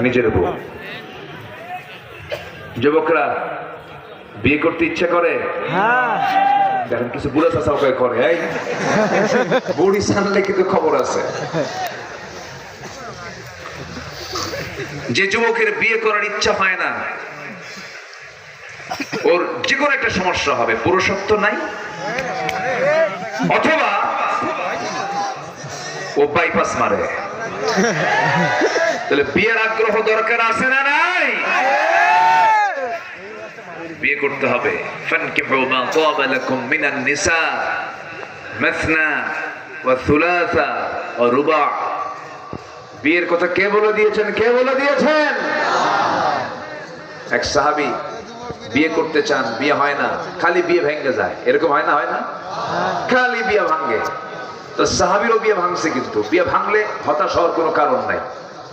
নিজের বউ। যুবকরা বিয়ে করতে ইচ্ছা করে, দেখেন কিছু বুড়া চাচাও করে, এই বুড়ি সানলে কিন্তু খবর আছে। যে যুবকের বিয়ে করার ইচ্ছা হয় না, ওর যে কোনো একটা সমস্যা হবে, পুরুষত্ব নাই, অথবা ও বাইপাস মারে। তাহলে বিয়ের আগ্রহ দরকার আছে না নাই? বিয়ে করতে হবে। ফানকিহু মা তাবা লাকুম মিনান নিসা মাসনা ওয়া থুলাসা ওয়া রুবা। বিয়ের কথা কে বলে দিয়েছেন? কে বলে দিয়েছেন? এক সাহাবী বিয়ে করতে চান, বিয়ে হয় না, খালি বিয়ে ভেঙে যায়। এরকম হয় না? হয় না? খালি বিয়ে ভাঙে। তো সাহাবীরও বিয়ে ভাঙছে, কিন্তু বিয়ে ভাঙলে হতাশ হওয়ার কোনো কারণ নাই।